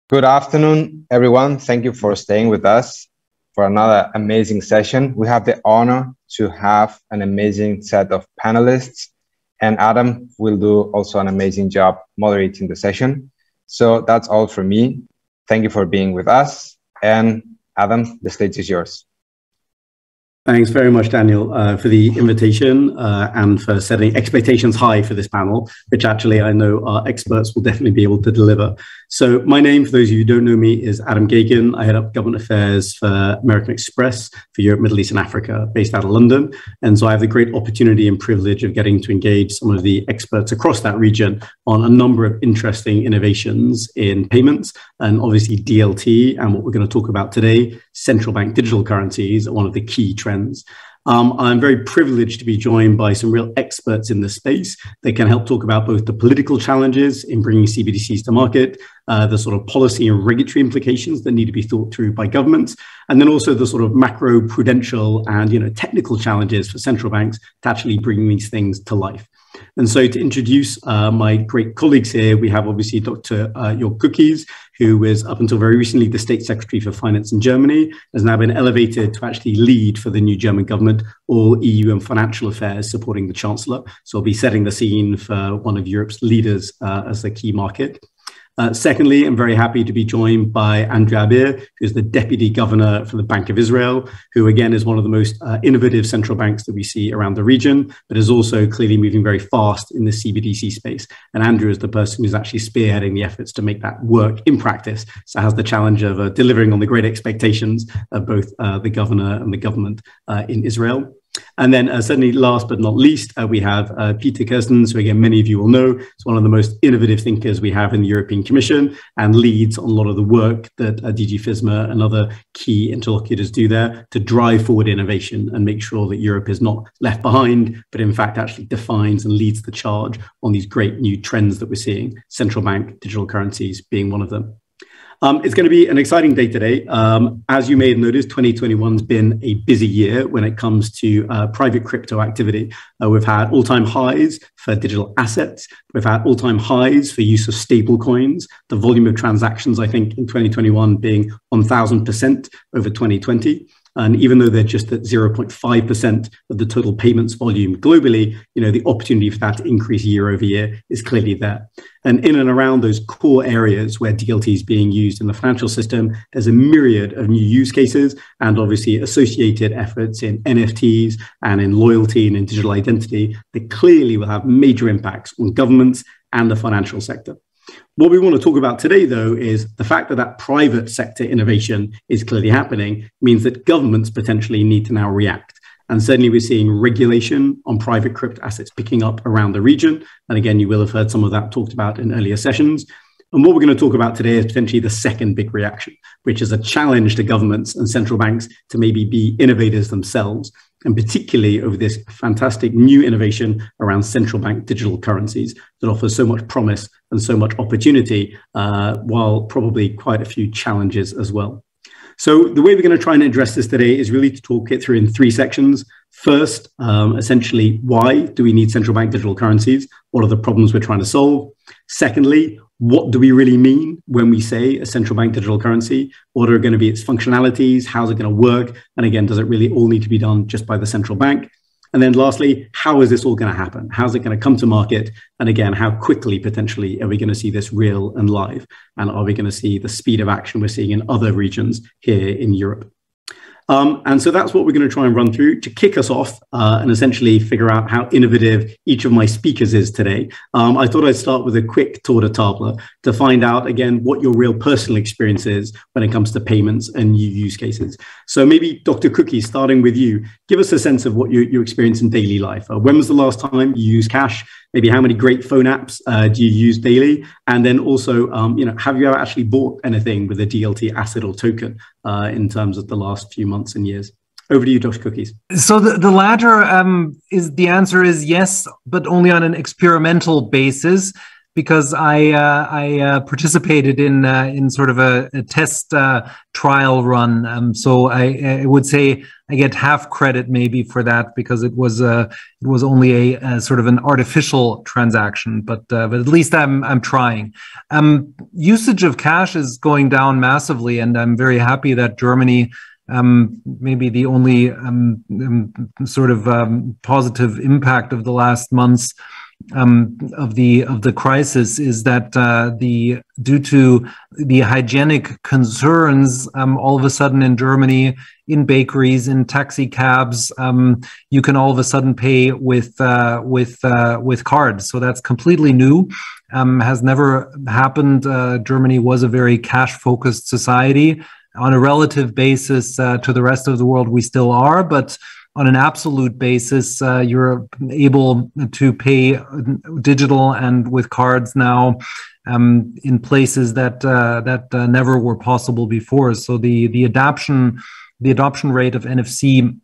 Good afternoon, everyone. Thank you for staying with us for another amazing session. We have the honor to have an amazing set of panelists, and Adam will do also an amazing job moderating the session. So that's all from me. Thank you for being with us. And Adam, the stage is yours. Thanks very much, Daniel, for the invitation and for setting expectations high for this panel, which actually I know our experts will definitely be able to deliver. So my name, for those of you who don't know me, is Adam Geoghegan. I head up government affairs for American Express for Europe, Middle East and Africa, based out of London. And so I have the great opportunity and privilege of getting to engage some of the experts across that region on a number of interesting innovations in payments, and obviously DLT, and what we're going to talk about today, central bank digital currencies, are one of the key trends. I'm very privileged to be joined by some real experts in this space that can help talk about both the political challenges in bringing CBDCs to market, the sort of policy and regulatory implications that need to be thought through by governments, and then also the sort of macro prudential and technical challenges for central banks to actually bring these things to life. And so to introduce my great colleagues here, we have obviously Dr. Jörg Kukies, who was up until very recently the State Secretary for Finance in Germany, has now been elevated to actually lead for the new German government, all EU and financial affairs, supporting the Chancellor. So he'll be setting the scene for one of Europe's leaders as a key market. Secondly, I'm very happy to be joined by Andrew Abir, who is the Deputy Governor for the Bank of Israel, who again is one of the most innovative central banks that we see around the region, but is also clearly moving very fast in the CBDC space. And Andrew is the person who's actually spearheading the efforts to make that work in practice. So has the challenge of delivering on the great expectations of both the governor and the government in Israel. And then certainly last but not least, we have Peter Kerstens, who again, many of you will know, is one of the most innovative thinkers we have in the European Commission and leads on a lot of the work that DG FISMA and other key interlocutors do there to drive forward innovation and make sure that Europe is not left behind, but in fact actually defines and leads the charge on these great new trends that we're seeing, central bank digital currencies being one of them. It's going to be an exciting day today. As you may have noticed, 2021 has been a busy year when it comes to private crypto activity. We've had all-time highs for digital assets. We've had all-time highs for use of stable coins. The volume of transactions, I think, in 2021 being 1,000% over 2020. And even though they're just at 0.5% of the total payments volume globally, the opportunity for that to increase year over year is clearly there. And in and around those core areas where DLT is being used in the financial system, there's a myriad of new use cases and obviously associated efforts in NFTs and in loyalty and in digital identity that clearly will have major impacts on governments and the financial sector. What we want to talk about today, though, is the fact that that private sector innovation is clearly happening means that governments potentially need to now react. And certainly we're seeing regulation on private crypto assets picking up around the region. And again, you will have heard some of that talked about in earlier sessions. And what we're going to talk about today is potentially the second big reaction, which is a challenge to governments and central banks to maybe be innovators themselves, and particularly over this fantastic new innovation around central bank digital currencies that offers so much promise and so much opportunity, while probably quite a few challenges as well. So the way we're going to try and address this today is really to talk it through in three sections. First, essentially, why do we need central bank digital currencies? What are the problems we're trying to solve? Secondly, what do we really mean when we say a central bank digital currency? What are going to be its functionalities? How's it going to work? And again, does it really all need to be done just by the central bank? And then lastly, how is this all going to happen? How's it going to come to market? And again, how quickly potentially are we going to see this real and live? And are we going to see the speed of action we're seeing in other regions here in Europe? And so that's what we're going to try and run through to kick us off and essentially figure out how innovative each of my speakers is today. I thought I'd start with a quick tour de table to find out, again, what your real personal experience is when it comes to payments and new use cases. So maybe Dr. Kukies, starting with you, give us a sense of what you experience in daily life. When was the last time you used cash? Maybe how many great phone apps do you use daily? And then also, have you ever actually bought anything with a DLT asset or token in terms of the last few months and years? Over to you, Dr. Kukies. So the latter the answer is yes, but only on an experimental basis. because I participated in sort of a test trial run. So I would say I get half credit maybe for that, because it was only a sort of an artificial transaction, but at least I'm trying. Usage of cash is going down massively, and I'm very happy that Germany, maybe the only sort of positive impact of the last months of the crisis is that due to the hygienic concerns, all of a sudden in Germany, in bakeries, in taxi cabs, you can all of a sudden pay with cards. So that's completely new. Has never happened. Germany was a very cash-focused society. On a relative basis to the rest of the world, we still are, but on an absolute basis, you're able to pay digital and with cards now in places that never were possible before. So the adoption rate of NFC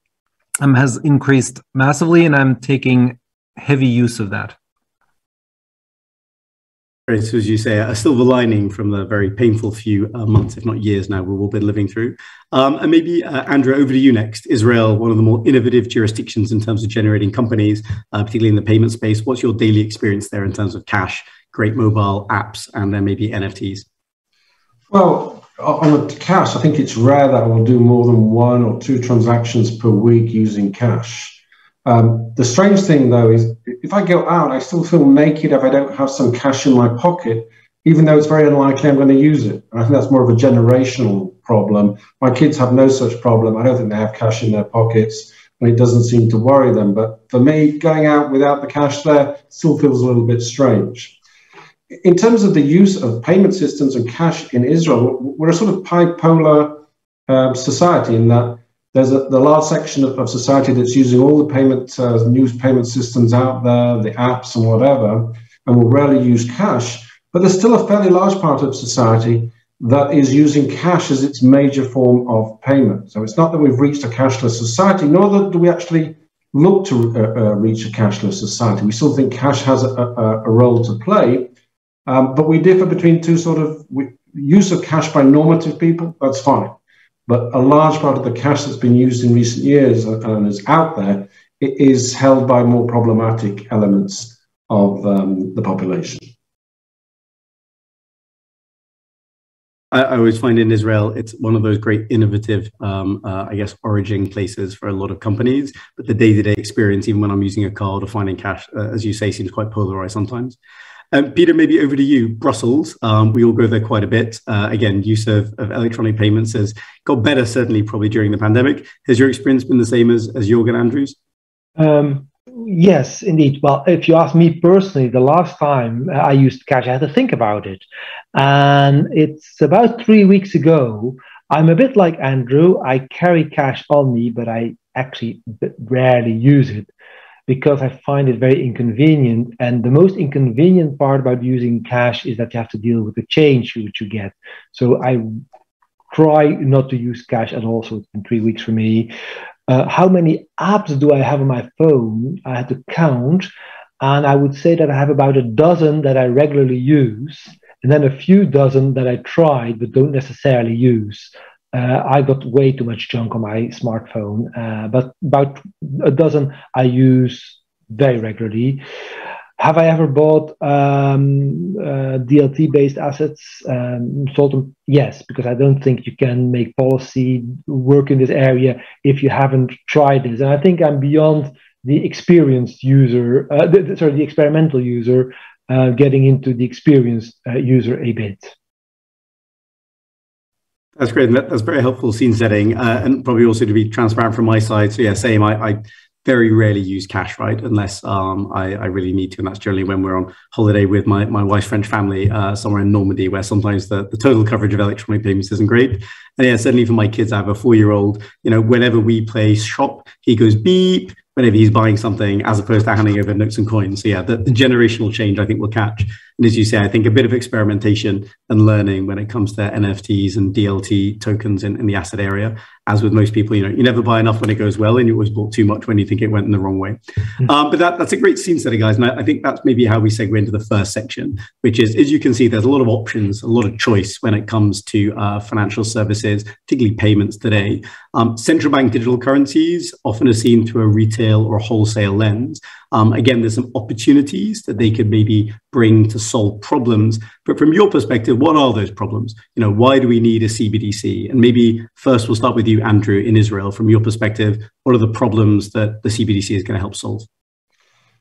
has increased massively, and I'm taking heavy use of that. Great. So as you say, a silver lining from the very painful few months, if not years now, we've all been living through. And maybe, Andrew, over to you next. Israel, one of the more innovative jurisdictions in terms of generating companies, particularly in the payment space. What's your daily experience there in terms of cash, great mobile apps, and then maybe NFTs? Well, on the cash, I think it's rare that I will do more than 1 or 2 transactions per week using cash. The strange thing, though, is if I go out, I still feel naked if I don't have some cash in my pocket, even though it's very unlikely I'm going to use it. And I think that's more of a generational problem. My kids have no such problem. I don't think they have cash in their pockets, and it doesn't seem to worry them. But for me, going out without the cash there still feels a little bit strange. In terms of the use of payment systems and cash in Israel, we're a sort of bipolar society in that there's the large section of society that's using all the new payment systems out there, the apps and whatever, and will rarely use cash. But there's still a fairly large part of society that is using cash as its major form of payment. So it's not that we've reached a cashless society, nor do we actually look to reach a cashless society. We still think cash has a role to play, but we differ between two sort of use of cash by normative people. That's fine. But a large part of the cash that's been used in recent years and is out there, it is held by more problematic elements of the population. I always find in Israel, it's one of those great innovative, I guess, origin places for a lot of companies. But the day-to-day experience, even when I'm using a card or finding cash, as you say, seems quite polarized sometimes. Peter, maybe over to you. Brussels, we all go there quite a bit. Again, use of electronic payments has got better, certainly, probably during the pandemic. Has your experience been the same as Jürgen Andrews? Yes, indeed. Well, if you ask me personally, the last time I used cash, I had to think about it. And it's about 3 weeks ago. I'm a bit like Andrew. I carry cash on me, but I actually rarely use it, because I find it very inconvenient. And the most inconvenient part about using cash is that you have to deal with the change which you get. So I try not to use cash at all. So it's been 3 weeks for me. How many apps do I have on my phone? I had to count. And I would say that I have about a dozen that I regularly use, and then a few dozen that I tried but don't necessarily use. I got way too much junk on my smartphone, but about a dozen I use very regularly. Have I ever bought DLT-based assets? Sold them? Yes, because I don't think you can make policy work in this area if you haven't tried this. And I think I'm beyond the experienced user, the experimental user, getting into the experienced user a bit. That's great. That's very helpful scene setting, and probably also to be transparent from my side. So yeah, same. I very rarely use cash, right? Unless I really need to, and that's generally when we're on holiday with my wife's French family somewhere in Normandy, where sometimes the total coverage of electronic payments isn't great. And yeah, certainly for my kids, I have a 4-year-old. You know, whenever we play shop, he goes beep. whenever he's buying something, as opposed to handing over notes and coins. So yeah, the generational change I think will catch. And as you say, I think a bit of experimentation and learning when it comes to NFTs and DLT tokens in the asset area. As with most people, you never buy enough when it goes well, and you always bought too much when you think it went in the wrong way. But that's a great scene setter, guys. And I think that's maybe how we segue into the first section, which is, as you can see, there's a lot of options, a lot of choice when it comes to financial services, particularly payments today. Central bank digital currencies often are seen through a retail or wholesale lens. Again, there's some opportunities that they could maybe bring to solve problems. But from your perspective, what are those problems? Why do we need a CBDC? And maybe first we'll start with you, Andrew, in Israel. From your perspective, what are the problems that the CBDC is going to help solve?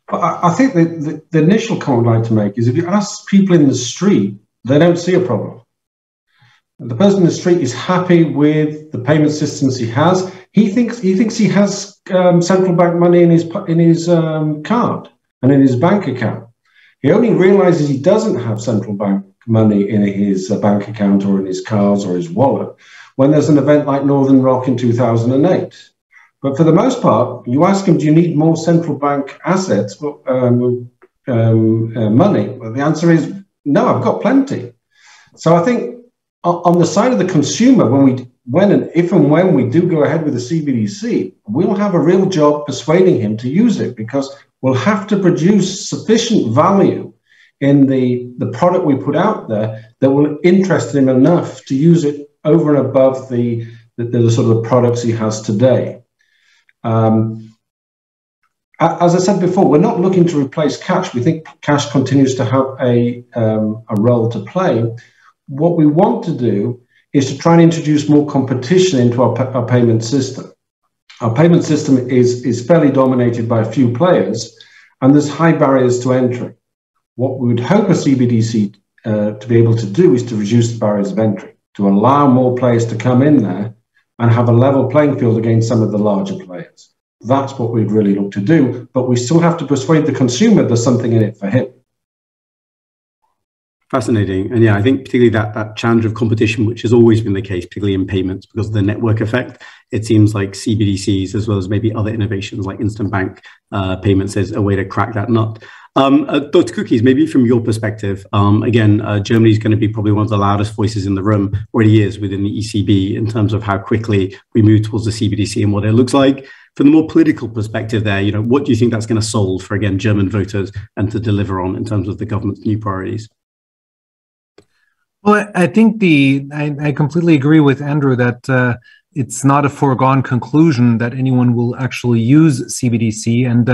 I think the initial comment I'd like to make is if you ask people in the street, they don't see a problem. The person in the street is happy with the payment systems he has. He thinks he has central bank money in his card and in his bank account. He only realizes he doesn't have central bank money in his bank account or in his cards or his wallet when there's an event like Northern Rock in 2008. But for the most part, you ask him, do you need more central bank assets, money? Well, the answer is no, I've got plenty. So I think on the side of the consumer, if and when we do go ahead with the CBDC, we'll have a real job persuading him to use it, because we'll have to produce sufficient value in the product we put out there that will interest him enough to use it over and above the sort of the products he has today. As I said before, we're not looking to replace cash. We think cash continues to have a role to play. What we want to do is to try and introduce more competition into our payment system. Our payment system is fairly dominated by a few players, and there's high barriers to entry. What we would hope a CBDC to be able to do is to reduce the barriers of entry, to allow more players to come in there and have a level playing field against some of the larger players. That's what we'd really look to do, but we still have to persuade the consumer there's something in it for him. Fascinating. And yeah, I think particularly that challenge of competition, which has always been the case, particularly in payments, because of the network effect, it seems like CBDCs, as well as maybe other innovations like instant bank payments, is a way to crack that nut. Dr. Cookies, maybe from your perspective, again, Germany is going to be probably one of the loudest voices in the room, already is within the ECB, in terms of how quickly we move towards the CBDC and what it looks like. From the more political perspective there, what do you think that's going to solve for, again, German voters and to deliver on in terms of the government's new priorities? Well, I think I completely agree with Andrew that it's not a foregone conclusion that anyone will actually use CBDC. And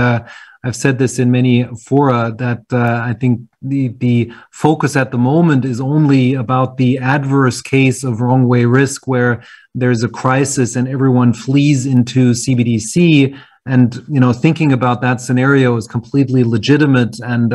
I've said this in many fora that I think the focus at the moment is only about the adverse case of wrong way risk, where there's a crisis and everyone flees into CBDC. And thinking about that scenario is completely legitimate and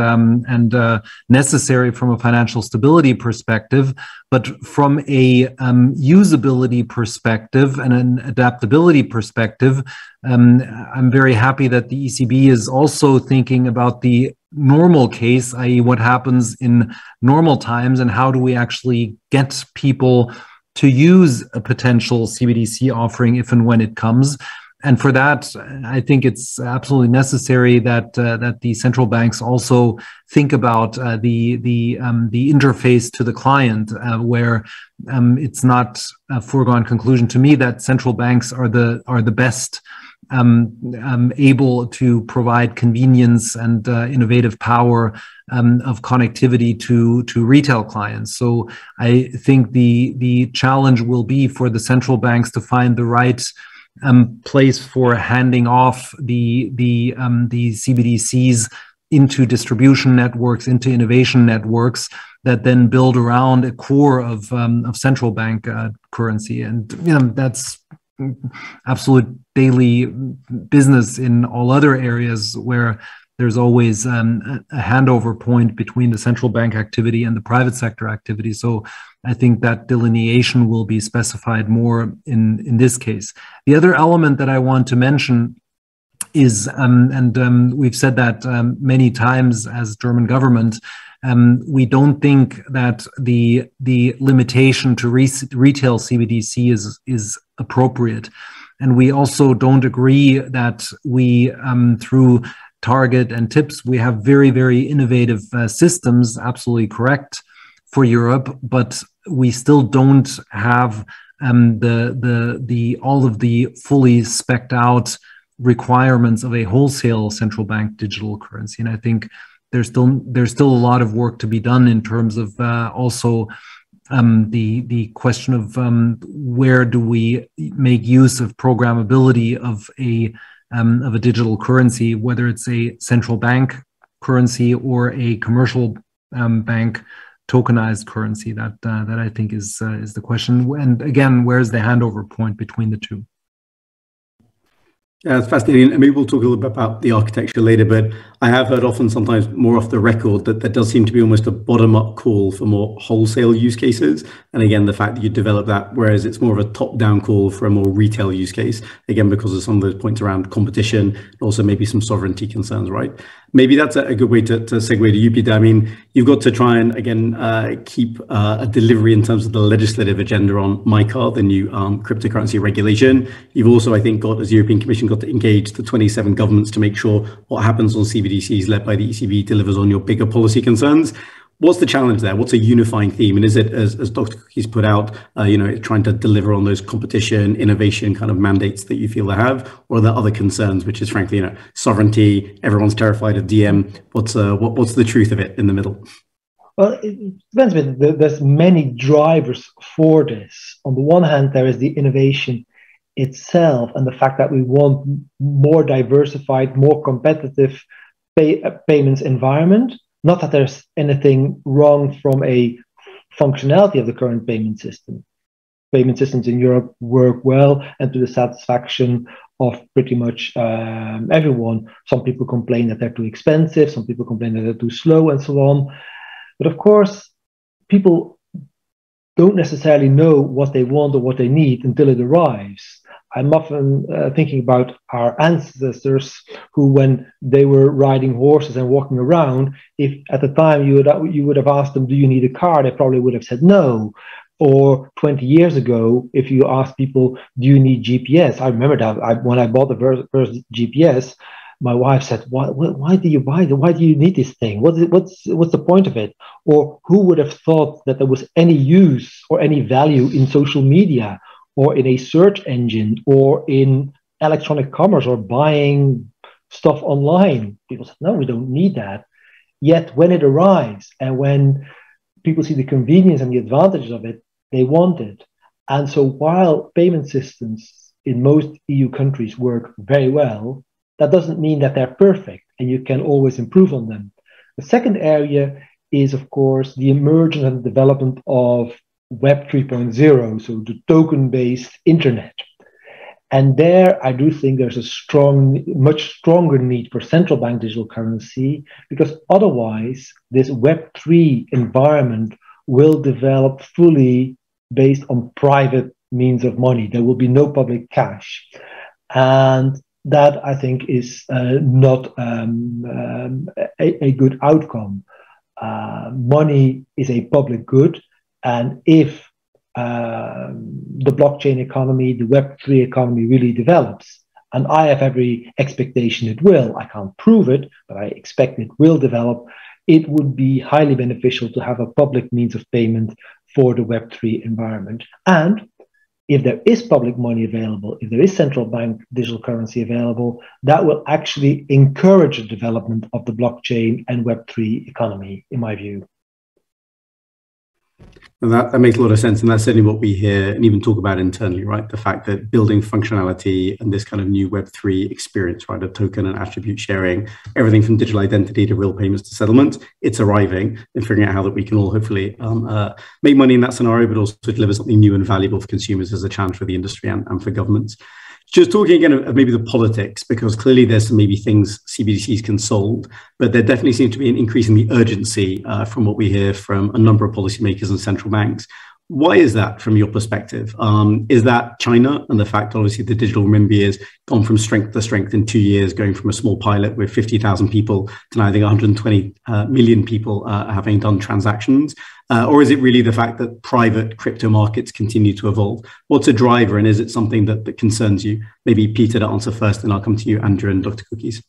necessary from a financial stability perspective. But from a usability perspective and an adaptability perspective, I'm very happy that the ECB is also thinking about the normal case, i.e., what happens in normal times and how do we actually get people to use a potential CBDC offering if and when it comes. And for that, I think it's absolutely necessary that the central banks also think about the interface to the client, where it's not a foregone conclusion to me that central banks are the best able to provide convenience and innovative power of connectivity to retail clients. So I think the challenge will be for the central banks to find the right place for handing off the CBDCs into distribution networks, into innovation networks that then build around a core of central bank currency. And that's absolute daily business in all other areas where there's always a handover point between the central bank activity and the private sector activity. So I think that delineation will be specified more in this case. The other element that I want to mention is, we've said that many times as German government, we don't think that the limitation to retail CBDC is appropriate. And we also don't agree that we, through Target and TIPS, we have very, very innovative systems, absolutely correct, for Europe, but we still don't have all of the fully specced out requirements of a wholesale central bank digital currency. And I think there's still a lot of work to be done in terms of also the question of where do we make use of programmability of a digital currency, whether it's a central bank currency or a commercial bank tokenized currency. That I think is the question. And again, where's the handover point between the two? Yeah, it's fascinating. And maybe we'll talk a little bit about the architecture later, but I have heard often, sometimes more off the record, that there does seem to be almost a bottom-up call for more wholesale use cases. And again, the fact that you develop that, whereas it's more of a top-down call for a more retail use case, again, because of some of those points around competition, and also maybe some sovereignty concerns, right? Maybe that's a good way to segue to you, Peter. I mean, you've got to try and, again, keep a delivery in terms of the legislative agenda on MiCA, the new cryptocurrency regulation. You've also, I think, got, as European Commission, got to engage the 27 governments to make sure what happens on CBDCs led by the ECB delivers on your bigger policy concerns. What's the challenge there? What's a unifying theme? And is it, as Dr. Cookies put out, trying to deliver on those competition, innovation kind of mandates that you feel they have? Or are there other concerns, which is frankly, sovereignty, everyone's terrified of DM. What's the truth of it in the middle? Well, it depends a bit. There's many drivers for this. On the one hand, there is the innovation itself and the fact that we want more diversified, more competitive payments environment. Not that there's anything wrong from a functionality of the current payment system. Payment systems in Europe work well and to the satisfaction of pretty much everyone. Some people complain that they're too expensive, some people complain that they're too slow, and so on. But of course, people don't necessarily know what they want or what they need until it arrives. I'm often thinking about our ancestors who, when they were riding horses and walking around, if at the time you would have asked them, do you need a car? They probably would have said no. Or 20 years ago, if you asked people, do you need GPS? I remember that when I bought the first GPS, my wife said, why do you buy it? Why do you need this thing? What's the point of it? Or who would have thought that there was any use or any value in social media, or in a search engine, or in electronic commerce, or buying stuff online? People said, no, we don't need that. Yet when it arrives and when people see the convenience and the advantages of it, they want it. And so while payment systems in most EU countries work very well, that doesn't mean that they're perfect and you can always improve on them. The second area is, of course, the emergence and development of Web 3.0, so the token-based internet. And there, I do think there's a much stronger need for central bank digital currency, because otherwise, this Web 3 environment will develop fully based on private means of money. There will be no public cash. And that, I think, is not a good outcome. Money is a public good. And if the blockchain economy, the Web3 economy really develops, and I have every expectation it will, I can't prove it, but I expect it will develop, it would be highly beneficial to have a public means of payment for the Web3 environment. And if there is public money available, if there is central bank digital currency available, that will actually encourage the development of the blockchain and Web3 economy, in my view. And that makes a lot of sense, and that's certainly what we hear and even talk about internally, right? The fact that building functionality and this kind of new Web3 experience, right, of token and attribute sharing, everything from digital identity to real payments to settlement, it's arriving, and figuring out how that we can all hopefully make money in that scenario, but also deliver something new and valuable for consumers as a challenge for the industry and for governments. Just talking again of maybe the politics, because clearly there's some maybe things CBDCs can solve, but there definitely seems to be an increase in the urgency from what we hear from a number of policymakers and central banks. Why is that from your perspective? Is that China and the fact, obviously, the digital renminbi has gone from strength to strength in 2 years, going from a small pilot with 50,000 people to now I think 120 million people having done transactions? Or is it really the fact that private crypto markets continue to evolve? What's a driver, and is it something that concerns you? Maybe Peter to answer first, and I'll come to you, Andrew and Dr. Cookies.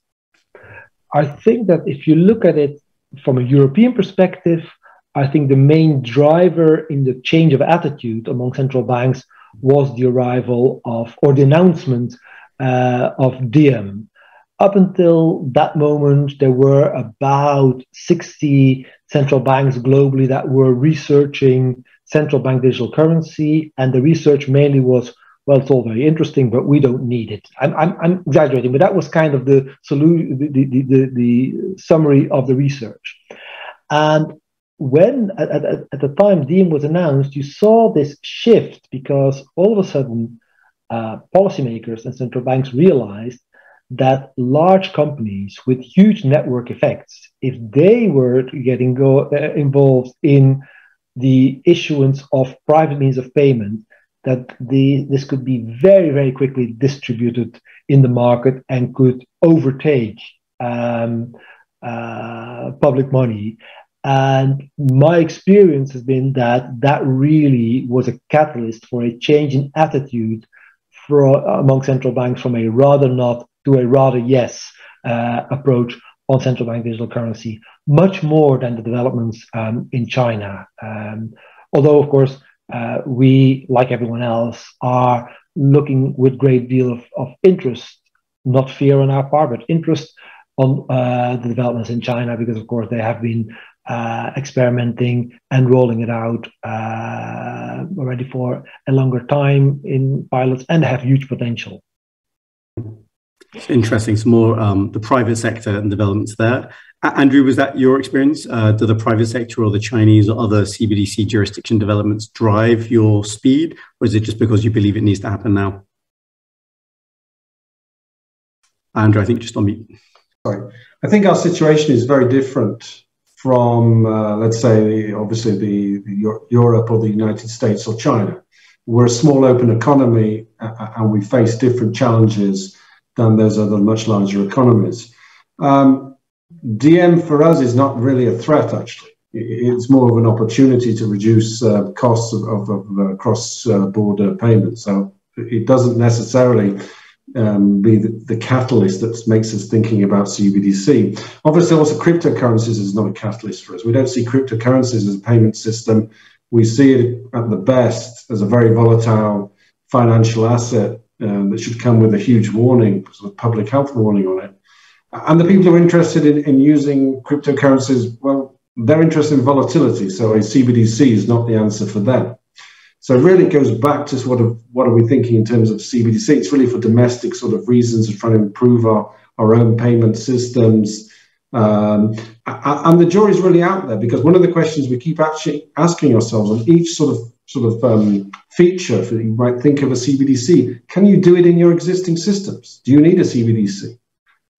I think that if you look at it from a European perspective, I think the main driver in the change of attitude among central banks was the arrival of, or the announcement of Diem. Up until that moment, there were about 60 central banks globally that were researching central bank digital currency, and the research mainly was, well, it's all very interesting, but we don't need it. I'm exaggerating, but that was kind of the summary of the research. And when at the time Diem was announced, you saw this shift because all of a sudden policymakers and central banks realized that large companies with huge network effects, if they were getting involved in the issuance of private means of payment, that this could be very, very quickly distributed in the market and could overtake public money. And my experience has been that that really was a catalyst for a change in attitude among central banks from a rather not to a rather yes approach on central bank digital currency, much more than the developments in China. Although, of course, we, like everyone else, are looking with great deal of interest, not fear on our part, but interest on the developments in China, because, of course, they have been experimenting and rolling it out already for a longer time in pilots and have huge potential. It's interesting. Some more the private sector and developments there. Andrew, was that your experience? Do the private sector or the Chinese or other CBDC jurisdiction developments drive your speed, or is it just because you believe it needs to happen now? Andrew, I think just on me. Sorry. I think our situation is very different from, let's say, obviously Europe or the United States or China. We're a small open economy and we face different challenges than those other much larger economies. Diem for us is not really a threat, actually. It's more of an opportunity to reduce costs of cross-border payments. So it doesn't necessarily be the catalyst that makes us thinking about CBDC. Obviously, also cryptocurrencies is not a catalyst for us. We don't see cryptocurrencies as a payment system. We see it at the best as a very volatile financial asset that should come with a huge warning, sort of public health warning on it. And the people who are interested in using cryptocurrencies, well, they're interested in volatility. So a CBDC is not the answer for them. So really it goes back to sort of what are we thinking in terms of CBDC? It's really for domestic sort of reasons of trying to improve our own payment systems. And the jury's really out there, because one of the questions we keep actually asking ourselves on each sort of feature, for you might think of a CBDC, can you do it in your existing systems? Do you need a CBDC?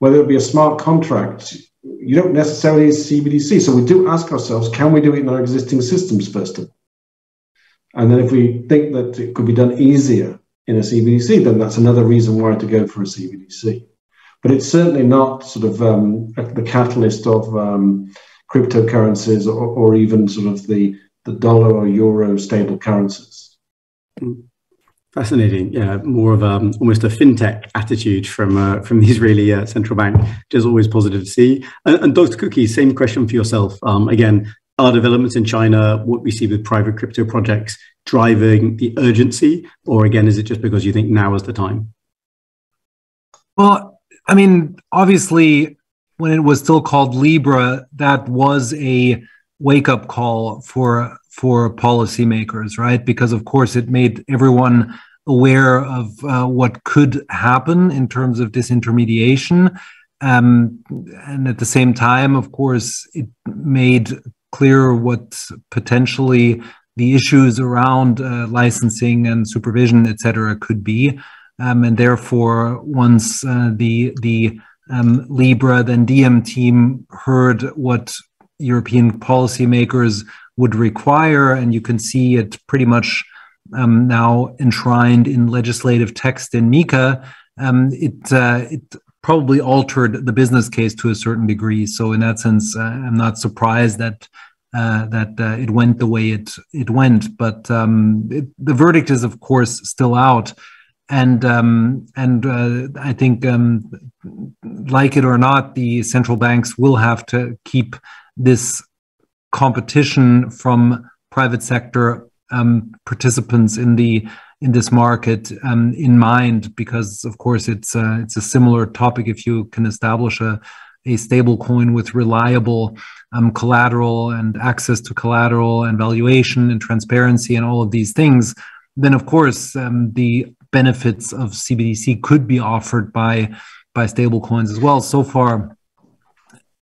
Whether it be a smart contract, you don't necessarily need a CBDC. So we do ask ourselves, can we do it in our existing systems first of all? And then if we think that it could be done easier in a CBDC, then that's another reason why to go for a CBDC. But it's certainly not sort of the catalyst of cryptocurrencies or even sort of the dollar or euro stable currencies. Fascinating. Yeah, more of almost a fintech attitude from the Israeli central bank, which is always positive to see. And Dr. Cookies, same question for yourself. Again, are developments in China, what we see with private crypto projects, driving the urgency? Or again, is it just because you think now is the time? Well, I mean, obviously, when it was still called Libra, that was a wake-up call for policymakers, right? Because, of course, it made everyone aware of what could happen in terms of disintermediation. And at the same time, of course, it made clear what potentially the issues around licensing and supervision, et cetera, could be. And therefore, once the Libra, then Diem team heard what European policymakers would require, and you can see it pretty much now enshrined in legislative text in MiCA, it probably altered the business case to a certain degree. So in that sense, I'm not surprised that it went the way it went. But the verdict is, of course, still out. And I think, like it or not, the central banks will have to keep this competition from private sector participants in this market in mind, because of course it's a similar topic. If you can establish a stable coin with reliable collateral and access to collateral and valuation and transparency and all of these things, then of course the benefits of CBDC could be offered by stable coins as well. So far,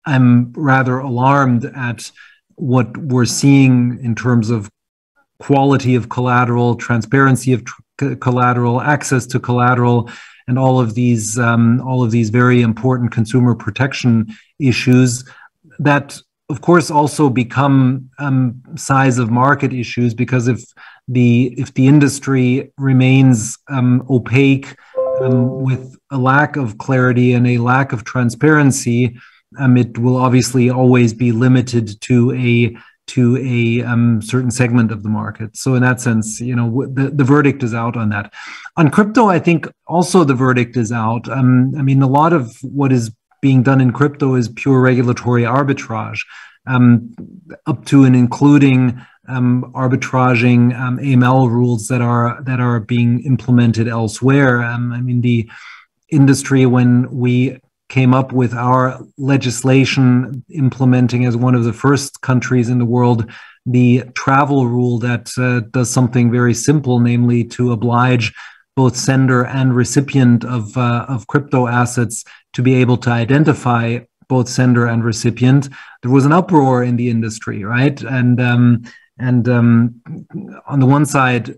I'm rather alarmed at what we're seeing in terms of quality of collateral, transparency of collateral, access to collateral, and all of these very important consumer protection issues that, of course, also become size of market issues, because if the industry remains opaque with a lack of clarity and a lack of transparency, it will obviously always be limited to a certain segment of the market. So in that sense, the verdict is out on that. On crypto, I think also the verdict is out. I mean, a lot of what is being done in crypto is pure regulatory arbitrage, up to and including arbitraging AML rules that are being implemented elsewhere. I mean, the industry, when we came up with our legislation implementing as one of the first countries in the world the travel rule that does something very simple, namely to oblige both sender and recipient of crypto assets to be able to identify both sender and recipient. There was an uproar in the industry, right? And on the one side,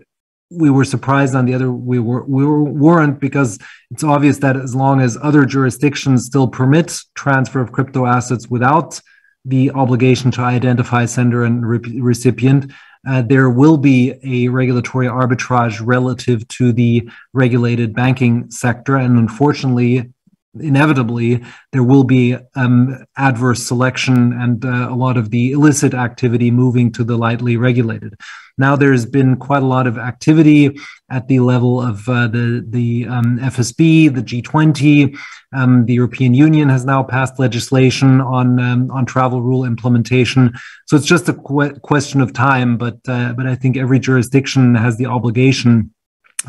we were surprised. On the other, we weren't, because it's obvious that as long as other jurisdictions still permit transfer of crypto assets without the obligation to identify sender and recipient, there will be a regulatory arbitrage relative to the regulated banking sector. And unfortunately, inevitably, there will be adverse selection and a lot of the illicit activity moving to the lightly regulated. Now, there's been quite a lot of activity at the level of the FSB, the G20. The European Union has now passed legislation on travel rule implementation. So it's just a question of time. But I think every jurisdiction has the obligation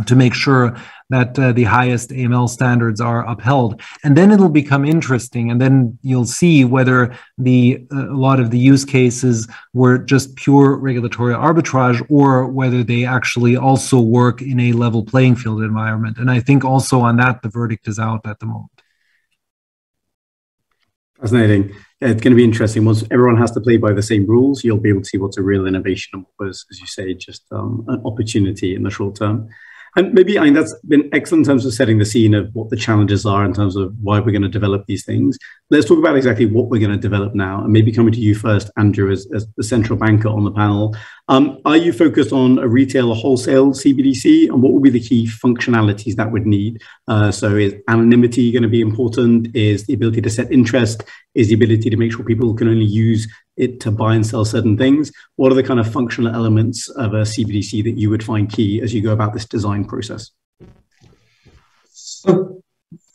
to make sure that the highest AML standards are upheld. And then it'll become interesting, and then you'll see whether a lot of the use cases were just pure regulatory arbitrage, or whether they actually also work in a level playing field environment. And I think also on that, the verdict is out at the moment. Fascinating. It's going to be interesting. Once everyone has to play by the same rules, you'll be able to see what's a real innovation and what was, as you say, just an opportunity in the short term. And maybe, I mean, that's been excellent in terms of setting the scene of what the challenges are in terms of why we're going to develop these things. Let's talk about exactly what we're going to develop now. And maybe coming to you first, Andrew, as the central banker on the panel. Are you focused on a retail or wholesale CBDC? And what would be the key functionalities that would need? So is anonymity going to be important? Is the ability to set interest? Is the ability to make sure people can only use it to buy and sell certain things? What are the kind of functional elements of a CBDC that you would find key as you go about this design process? So,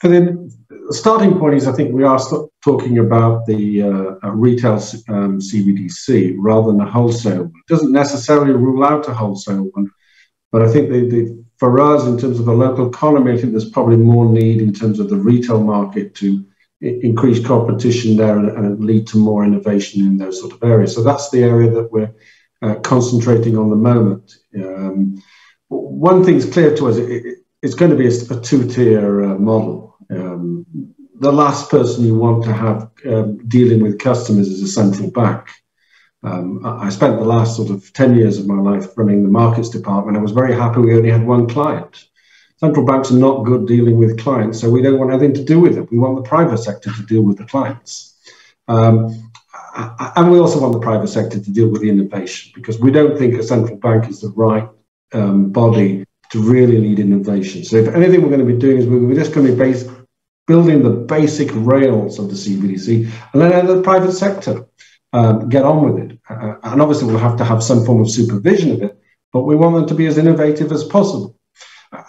and then the starting point is, I think we are talking about the retail CBDC rather than a wholesale one. It doesn't necessarily rule out a wholesale one, but I think for us, in terms of the local economy, I think there's probably more need in terms of the retail market to increase competition there and lead to more innovation in those sort of areas. So that's the area that we're concentrating on the moment. One thing's clear to us, it's going to be a two-tier model. The last person you want to have dealing with customers is a central bank. I spent the last sort of 10 years of my life running the markets department. I was very happy we only had one client. Central banks are not good dealing with clients, so we don't want anything to do with it. We want the private sector to deal with the clients. And we also want the private sector to deal with the innovation, because we don't think a central bank is the right body to really lead innovation. So if anything we're going to be doing is we're just going to be building the basic rails of the CBDC, and then let the private sector get on with it. And obviously we'll have to have some form of supervision of it, but we want them to be as innovative as possible.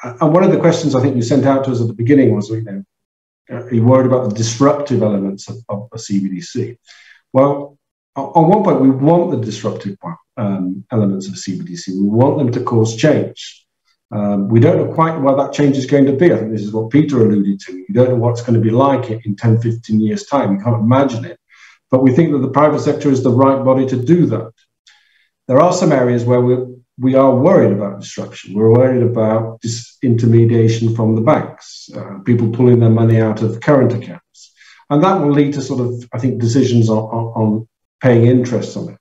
And one of the questions I think you sent out to us at the beginning was, are you worried about the disruptive elements of a CBDC? Well, on one point, we want the disruptive elements of CBDC. We want them to cause change. We don't know quite what that change is going to be. I think this is what Peter alluded to. We don't know what's going to be like in 10, 15 years' time. We can't imagine it. But we think that the private sector is the right body to do that. There are some areas where we are worried about disruption. We're worried about disintermediation from the banks, people pulling their money out of current accounts. And that will lead to sort of, I think, decisions on paying interest on it.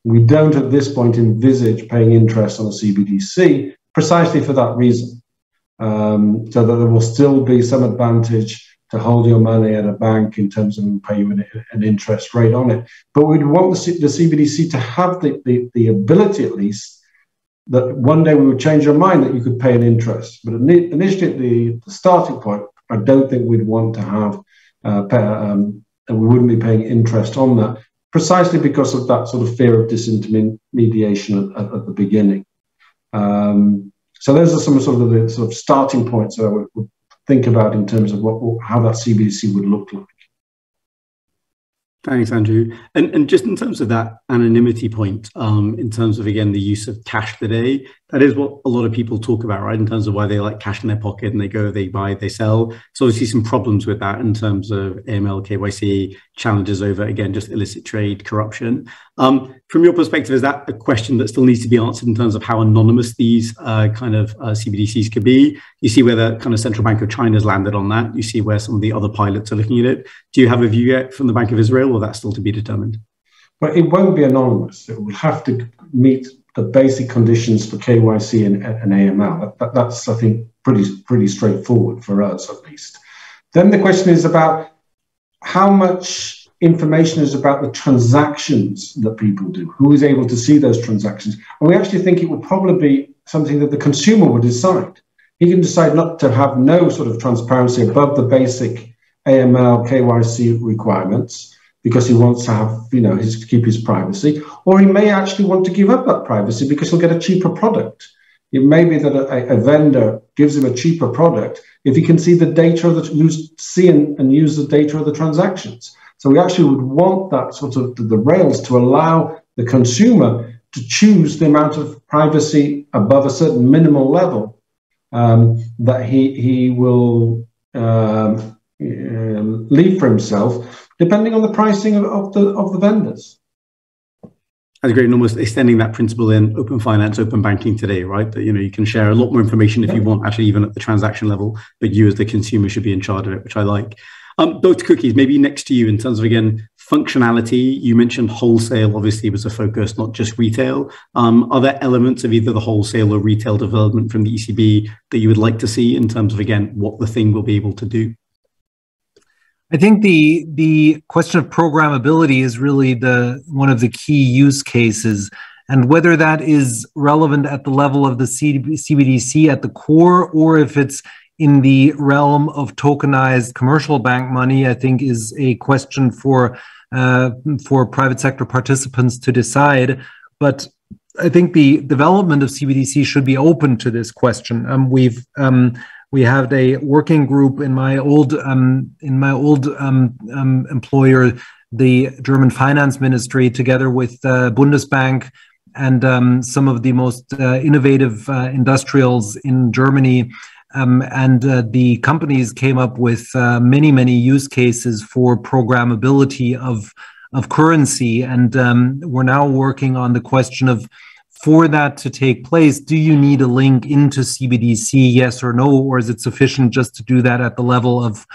We don't at this point envisage paying interest on a CBDC precisely for that reason, so that there will still be some advantage to hold your money at a bank in terms of pay you an interest rate on it. But we'd want the CBDC to have the ability, at least, that one day we would change our mind that you could pay an interest. But initially, at the starting point, I don't think we'd want to have, and we wouldn't be paying interest on that, precisely because of that sort of fear of disintermediation at the beginning. So those are some sort of the sort of starting points that I would think about in terms of how that CBDC would look like. Thanks, Andrew. And just in terms of that anonymity point, in terms of, again, the use of cash today, that is what a lot of people talk about, right? In terms of why they like cash in their pocket and they go, they buy, they sell. So obviously some problems with that in terms of AML, KYC, challenges over, again, just illicit trade, corruption. From your perspective, is that a question that still needs to be answered in terms of how anonymous these kind of CBDCs could be? You see where the kind of Central Bank of China has landed on that. You see where some of the other pilots are looking at it. Do you have a view yet from the Bank of Israel, or that's still to be determined? Well, it won't be anonymous. It will have to meet the basic conditions for KYC and AML. That's, I think, pretty straightforward for us, at least. Then the question is about how much information is about the transactions that people do. Who is able to see those transactions? And we actually think it will probably be something that the consumer will decide. He can decide not to have no sort of transparency above the basic AML, KYC requirements, because he wants to have, keep his privacy, or he may actually want to give up that privacy because he'll get a cheaper product. It may be that a vendor gives him a cheaper product if he can see the data of and use the data of the transactions. So we actually would want that sort of the rails to allow the consumer to choose the amount of privacy above a certain minimal level that he will leave for himself, depending on the pricing of the vendors. That's great, and almost extending that principle in open finance, open banking today, right? That you can share a lot more information if you want, actually, even at the transaction level, but you as the consumer should be in charge of it, which I like. Dr. Cookies, maybe next to you in terms of, again, functionality. You mentioned wholesale obviously was a focus, not just retail. Are there elements of either the wholesale or retail development from the ECB that you would like to see in terms of, again, what the thing will be able to do? I think the question of programmability is really one of the key use cases, and whether that is relevant at the level of the CBDC at the core, or if it's in the realm of tokenized commercial bank money, I think is a question for private sector participants to decide. But I think the development of CBDC should be open to this question. We had a working group in my old employer, the German Finance Ministry, together with Bundesbank and some of the most innovative industrials in Germany. And the companies came up with many use cases for programmability of currency. And we're now working on the question of, for that to take place, do you need a link into CBDC, yes or no, or is it sufficient just to do that at the level of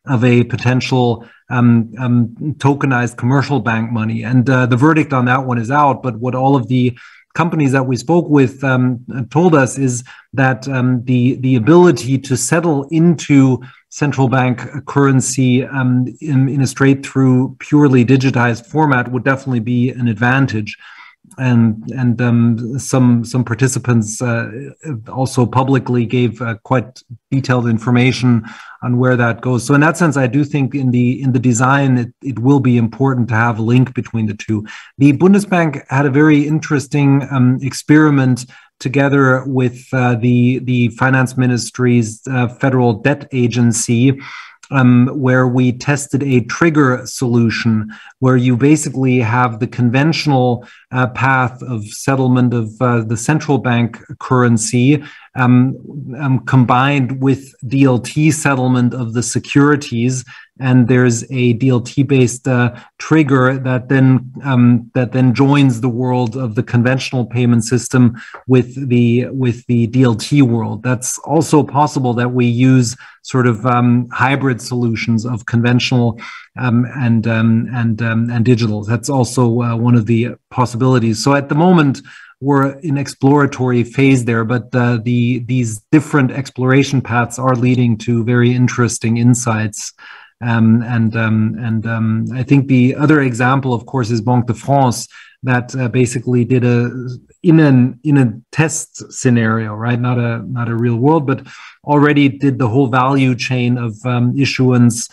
a potential tokenized commercial bank money? And the verdict on that one is out, but what all of the companies that we spoke with told us is that the ability to settle into central bank currency in a straight through purely digitized format would definitely be an advantage. And some participants also publicly gave quite detailed information on where that goes. So in that sense, I do think in the design it will be important to have a link between the two. The Bundesbank had a very interesting experiment together with the Finance Ministry's Federal Debt Agency, where we tested a trigger solution where you basically have the conventional path of settlement of the central bank currency combined with DLT settlement of the securities, and there's a DLT-based trigger that then joins the world of the conventional payment system with the DLT world. That's also possible that we use sort of hybrid solutions of conventional and digital. That's also one of the possibilities. So at the moment, we're in exploratory phase there, but these different exploration paths are leading to very interesting insights. I think the other example, of course, is Banque de France, that basically did in a test scenario, right? Not a real world, but already did the whole value chain of issuance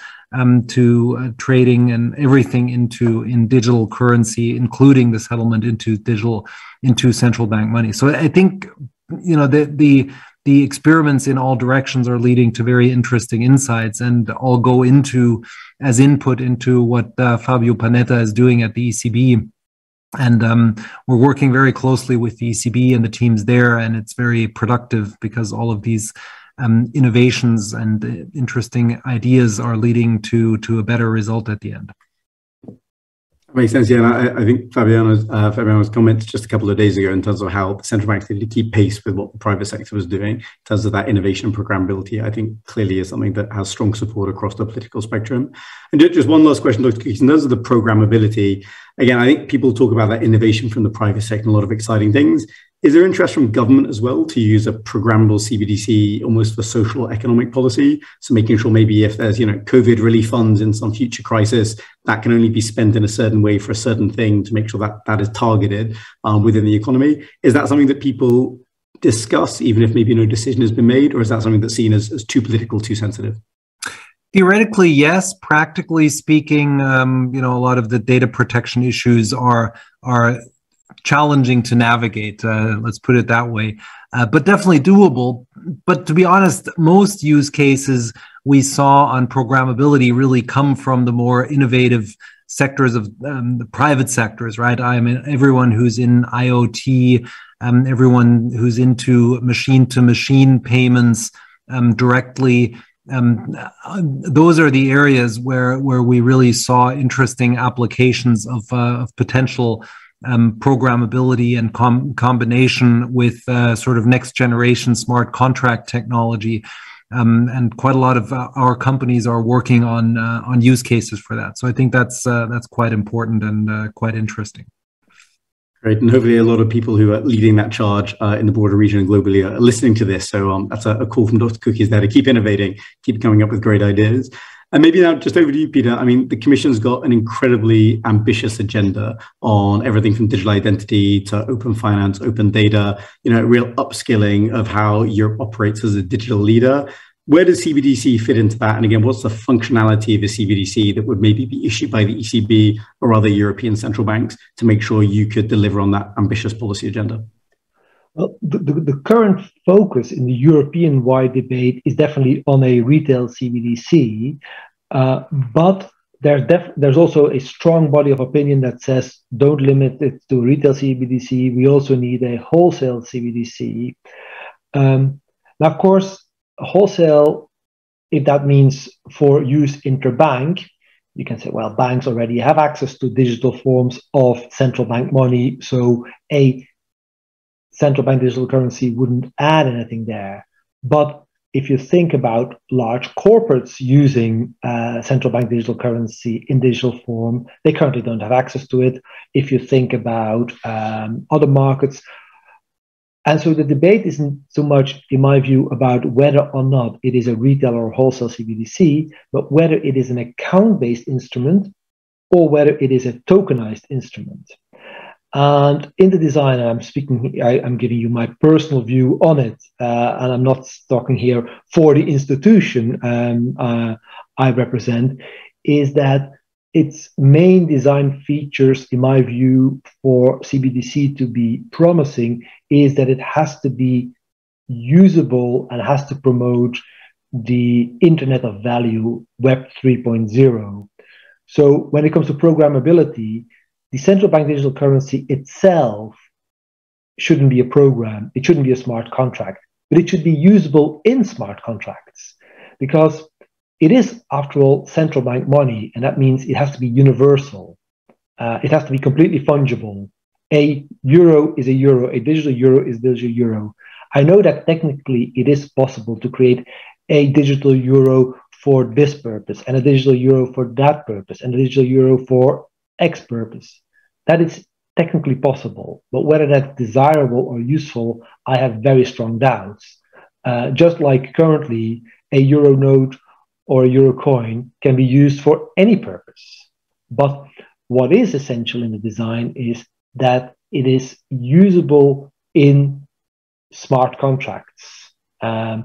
to trading and everything in digital currency, including the settlement into central bank money. So I think, you know, the experiments in all directions are leading to very interesting insights, and all go into as input into what Fabio Panetta is doing at the ECB. And we're working very closely with the ECB and the teams there, and it's very productive because all of these innovations and interesting ideas are leading to a better result at the end. Makes sense, yeah. And I think Fabiano's comments just a couple of days ago in terms of how the central banks needed to keep pace with what the private sector was doing in terms of that innovation programmability, I think clearly is something that has strong support across the political spectrum. And just one last question, Dr. Cookies, in terms of the programmability, again, I think people talk about that innovation from the private sector, a lot of exciting things. Is there interest from government as well to use a programmable CBDC almost for social economic policy? So making sure maybe if there's, you know, COVID relief funds in some future crisis, that can only be spent in a certain way for a certain thing to make sure that that is targeted within the economy. Is that something that people discuss, even if maybe no decision has been made, or is that something that's seen as too political, too sensitive? Theoretically, yes. Practically speaking, you know, a lot of the data protection issues are challenging to navigate, let's put it that way, but definitely doable. But to be honest, most use cases we saw on programmability really come from the more innovative sectors of the private sectors, right? I mean, everyone who's in IoT, everyone who's into machine-to-machine payments directly. Those are the areas where we really saw interesting applications of potential programmability and combination with sort of next generation smart contract technology, and quite a lot of our companies are working on use cases for that. So I think that's quite important and quite interesting. Great, and hopefully a lot of people who are leading that charge in the broader region and globally are listening to this. So that's a call from Dr. Cookies there to keep innovating, keep coming up with great ideas. And maybe now just over to you, Peter. I mean, the Commission's got an incredibly ambitious agenda on everything from digital identity to open finance, open data, you know, real upskilling of how Europe operates as a digital leader. Where does CBDC fit into that? And again, what's the functionality of a CBDC that would maybe be issued by the ECB or other European central banks to make sure you could deliver on that ambitious policy agenda? Well, the current focus in the European-wide debate is definitely on a retail CBDC, but there's also a strong body of opinion that says don't limit it to retail CBDC. We also need a wholesale CBDC. Now, of course, wholesale, if that means for use interbank, you can say, well, banks already have access to digital forms of central bank money, so a central bank digital currency wouldn't add anything there. But if you think about large corporates using central bank digital currency in digital form, they currently don't have access to it. If you think about other markets, and so the debate isn't so much, in my view, about whether or not it is a retail or wholesale CBDC, but whether it is an account-based instrument or whether it is a tokenized instrument. And in the design, I'm giving you my personal view on it, and I'm not talking here for the institution I represent, is that its main design features, in my view, for CBDC to be promising is that it has to be usable and has to promote the Internet of Value, Web 3.0. So when it comes to programmability, the central bank digital currency itself shouldn't be a program. It shouldn't be a smart contract, but it should be usable in smart contracts, because it is, after all, central bank money, and that means it has to be universal. It has to be completely fungible. A euro is a euro, a digital euro is digital euro. I know that technically it is possible to create a digital euro for this purpose, and a digital euro for that purpose, and a digital euro for X purpose. That is technically possible, but whether that's desirable or useful, I have very strong doubts. Just like currently, a euro note or a euro coin can be used for any purpose. But what is essential in the design is that it is usable in smart contracts. And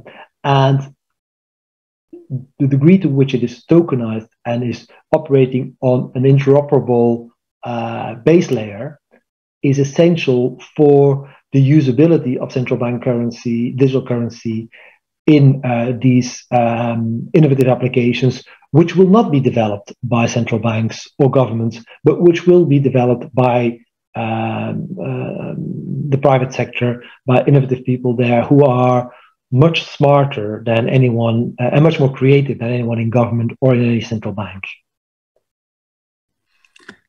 the degree to which it is tokenized and is operating on an interoperable base layer is essential for the usability of central bank currency, digital currency, in these innovative applications, which will not be developed by central banks or governments, but which will be developed by the private sector, by innovative people there who are much smarter than anyone and much more creative than anyone in government or in any central bank.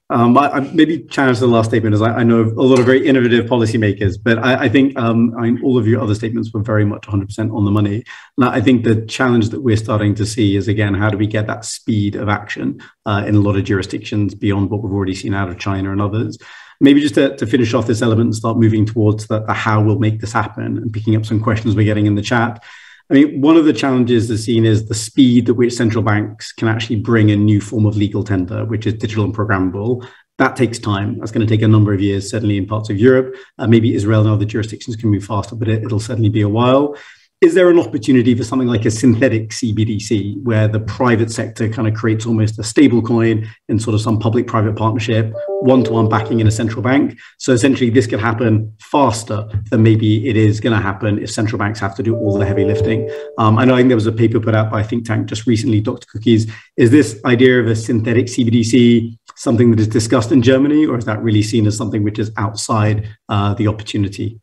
I maybe challenge the last statement, as I know a lot of very innovative policymakers, but I think all of your other statements were very much 100% on the money. And I think the challenge that we're starting to see is, again, how do we get that speed of action in a lot of jurisdictions beyond what we've already seen out of China and others? Maybe just to finish off this element and start moving towards the how we'll make this happen, and picking up some questions we're getting in the chat. I mean, one of the challenges that's seen is the speed at which central banks can actually bring a new form of legal tender, which is digital and programmable. That takes time. That's going to take a number of years, certainly in parts of Europe. Maybe Israel and other jurisdictions can move faster, but it'll certainly be a while. Is there an opportunity for something like a synthetic CBDC, where the private sector kind of creates almost a stable coin in sort of some public-private partnership, one-to-one backing in a central bank? So essentially this could happen faster than maybe it is going to happen if central banks have to do all the heavy lifting. I know, I think there was a paper put out by a think tank just recently, Dr. Cookies. Is this idea of a synthetic CBDC something that is discussed in Germany, or is that really seen as something which is outside the opportunity?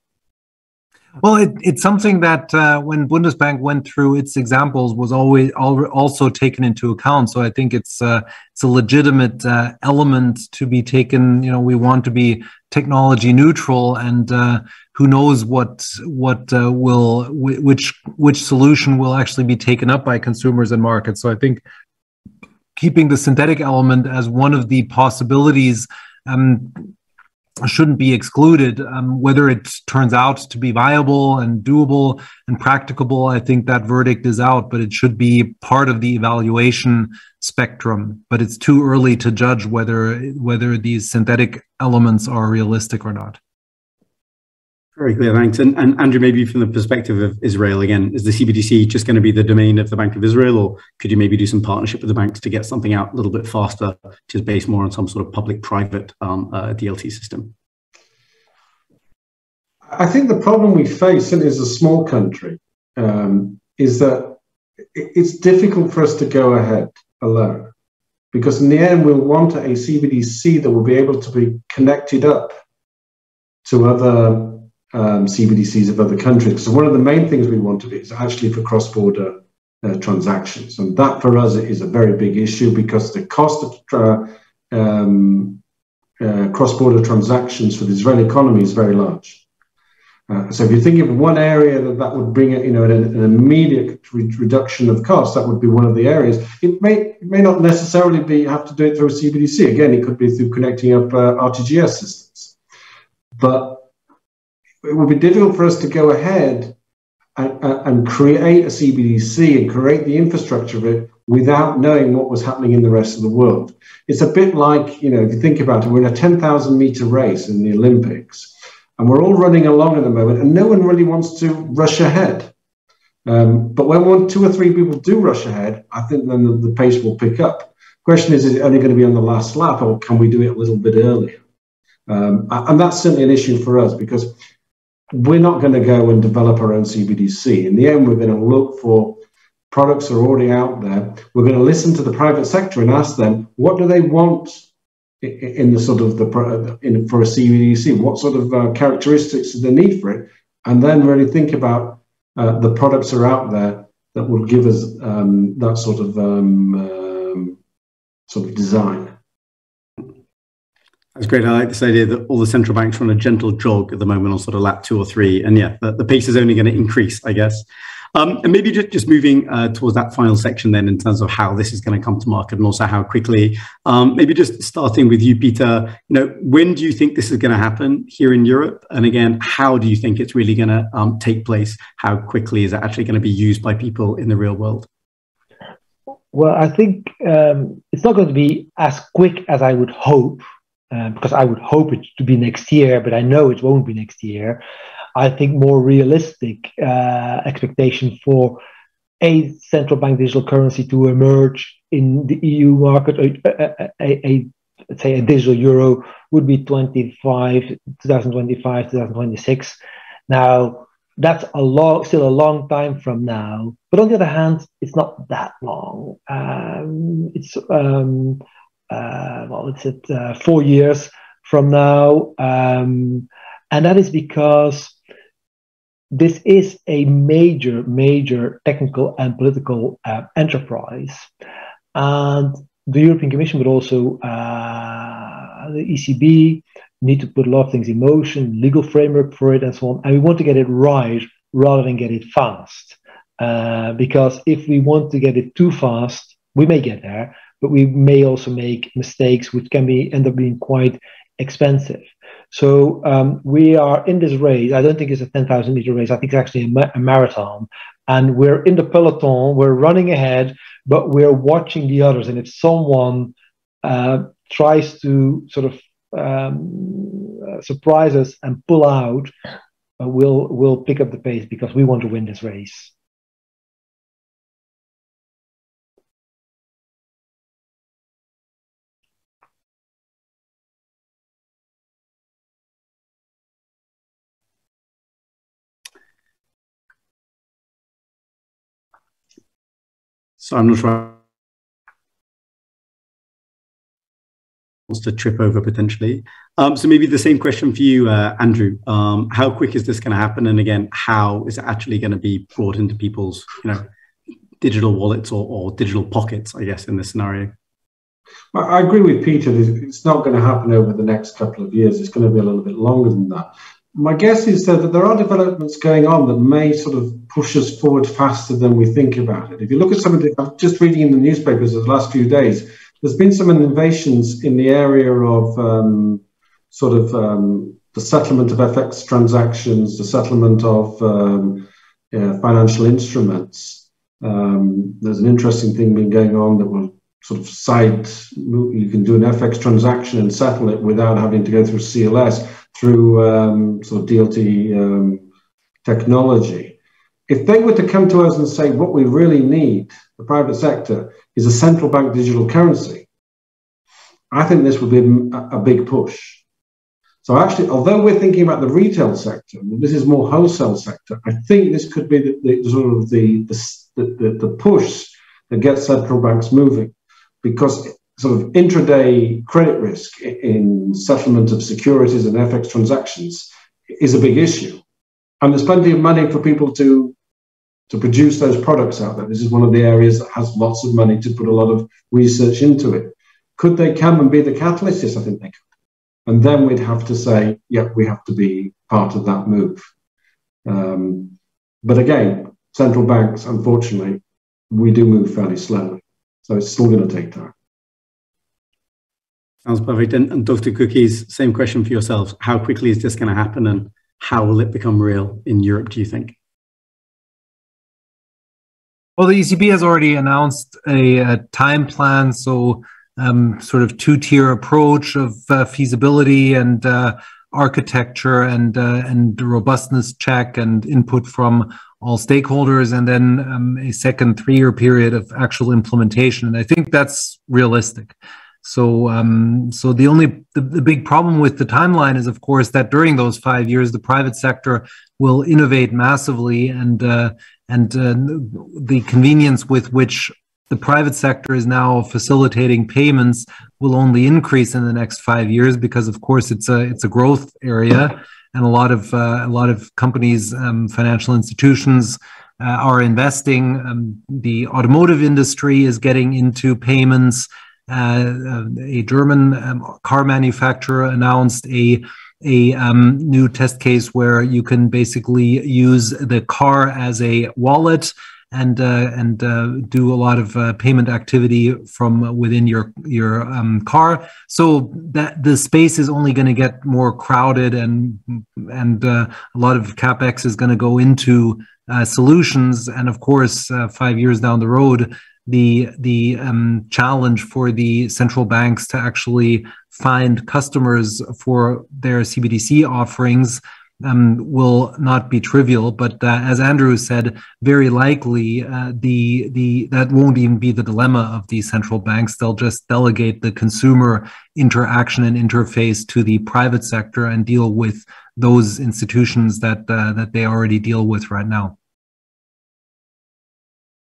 Well, it's something that when Bundesbank went through its examples was always also taken into account. So I think it's a legitimate element to be taken. You know, we want to be technology neutral, and who knows which solution will actually be taken up by consumers and markets. So I think keeping the synthetic element as one of the possibilities shouldn't be excluded. Whether it turns out to be viable and doable and practicable, I think that verdict is out, but it should be part of the evaluation spectrum. But it's too early to judge whether these synthetic elements are realistic or not. Very clear, thanks. And Andrew, maybe from the perspective of Israel, again, is the CBDC just going to be the domain of the Bank of Israel, or could you maybe do some partnership with the banks to get something out a little bit faster, which is based more on some sort of public-private DLT system? I think the problem we face, and as a small country, is that it's difficult for us to go ahead alone, because in the end, we'll want a CBDC that will be able to be connected up to other CBDCs of other countries. So one of the main things we want to be is actually for cross-border transactions. And that for us is a very big issue, because the cost of cross-border transactions for the Israeli economy is very large. So if you think of one area that would bring an immediate reduction of cost, that would be one of the areas. It may not necessarily have to do it through a CBDC. Again, it could be through connecting up RTGS systems. But it would be difficult for us to go ahead and create a CBDC and create the infrastructure of it without knowing what was happening in the rest of the world. It's a bit like, if you think about it, we're in a 10,000 meter race in the Olympics. And we're all running along at the moment, and no one really wants to rush ahead. But when 2 or 3 people do rush ahead, I think then the pace will pick up. Question is it only going to be on the last lap, or can we do it a little bit earlier? And that's certainly an issue for us, because we're not going to go and develop our own CBDC. In the end, we're going to look for products that are already out there. We're going to listen to the private sector and ask them, what do they want in the sort of for a CBDC? What sort of characteristics do they need for it? And then really think about the products that are out there that will give us that sort of design. That's great. I like this idea that all the central banks are on a gentle jog at the moment on sort of lap 2 or 3. And yeah, the pace is only going to increase, I guess. And maybe just moving towards that final section then in terms of how this is going to come to market and also how quickly. Maybe just starting with you, Peter, when do you think this is going to happen here in Europe? And again, how do you think it's really going to take place? How quickly is it actually going to be used by people in the real world? Well, I think it's not going to be as quick as I would hope, because I would hope it to be next year, but I know it won't be next year. I think more realistic expectation for a central bank digital currency to emerge in the EU market, let's say a digital euro, would be 2025, 2026. Now, that's still a long time from now. But on the other hand, it's not that long. It's 4 years from now. And that is because this is a major technical and political enterprise. And the European Commission, but also the ECB, need to put a lot of things in motion, legal framework for it and so on. And we want to get it right rather than get it fast. Because if we want to get it too fast, we may get there, but we may also make mistakes which can end up being quite expensive. So we are in this race. I don't think it's a 10,000 meter race. I think it's actually a marathon. And we're in the peloton, we're running ahead, but we're watching the others. And if someone tries to sort of surprise us and pull out, we'll pick up the pace because we want to win this race. So I'm not sure wants to trip over potentially. So maybe the same question for you, Andrew. How quick is this going to happen? And again, how is it actually going to be brought into people's, digital wallets or digital pockets, I guess, in this scenario? I agree with Peter. It's not going to happen over the next couple of years. It's going to be a little bit longer than that. My guess is that there are developments going on that may sort of push us forward faster than we think about it. If you look at some of I'm just reading in the newspapers of the last few days, there's been some innovations in the area of the settlement of FX transactions, the settlement of financial instruments. There's an interesting thing been going on that will sort of you can do an FX transaction and settle it without having to go through CLS through sort of DLT technology. If they were to come to us and say what we really need, the private sector, is a central bank digital currency, I think this would be a big push. So actually, although we're thinking about the retail sector, this is more wholesale sector, I think this could be the push that gets central banks moving, because sort of intraday credit risk in settlement of securities and FX transactions is a big issue. And there's plenty of money for people to produce those products out there. This is one of the areas that has lots of money to put a lot of research into it. Could they come and be the catalyst? Yes, I think they could. And then we'd have to say, yeah, we have to be part of that move. But again, central banks, unfortunately, we do move fairly slowly. So it's still going to take time. Sounds perfect. And Dr. Cookies, same question for yourselves. How quickly is this going to happen, and how will it become real in Europe, do you think? Well, the ECB has already announced a time plan, so sort of two-tier approach of feasibility and architecture and robustness check and input from all stakeholders, and then a second 3-year period of actual implementation. And I think that's realistic. So, the big problem with the timeline is, of course, that during those 5 years, the private sector will innovate massively, and the convenience with which the private sector is now facilitating payments will only increase in the next 5 years, because, of course, it's a growth area, and a lot of companies, financial institutions, are investing. The automotive industry is getting into payments. A German car manufacturer announced a new test case where you can basically use the car as a wallet and do a lot of payment activity from within your car. So that the space is only going to get more crowded, and a lot of capex is going to go into solutions. And of course, 5 years down the road, the challenge for the central banks to actually find customers for their CBDC offerings will not be trivial. But as Andrew said, very likely that won't even be the dilemma of these central banks. They'll just delegate the consumer interaction and interface to the private sector and deal with those institutions that they already deal with right now.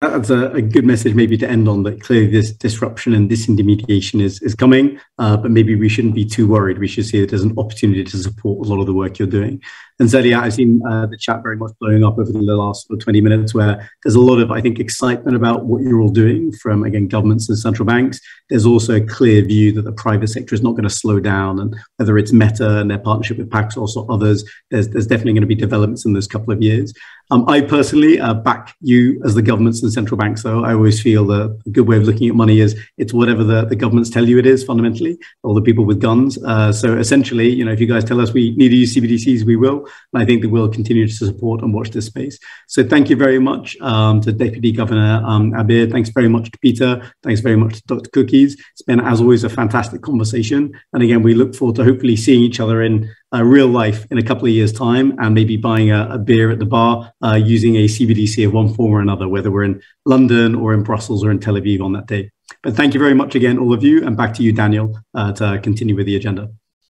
That's a good message maybe to end on, that clearly this disruption and disintermediation is coming, but maybe we shouldn't be too worried. We should see it as an opportunity to support a lot of the work you're doing. And Zelia, I've seen the chat very much blowing up over the last 20 minutes, where there's a lot of, I think, excitement about what you're all doing from, again, governments and central banks. There's also a clear view that the private sector is not going to slow down, and whether it's Meta and their partnership with Paxos or others, there's definitely going to be developments in those couple of years. I personally back you as the governments and central banks, though. I always feel that a good way of looking at money is it's whatever the governments tell you it is, fundamentally, or the people with guns. So essentially, you know, if you guys tell us we need to use CBDCs, we will. And I think that we'll continue to support and watch this space. So thank you very much to Deputy Governor Abir. Thanks very much to Peter. Thanks very much to Dr. Cookies. It's been, as always, a fantastic conversation. And again, we look forward to hopefully seeing each other in real life in a couple of years' time, and maybe buying a beer at the bar using a CBDC of one form or another, whether we're in London or in Brussels or in Tel Aviv on that day. But thank you very much again, all of you, and back to you, Daniel, to continue with the agenda.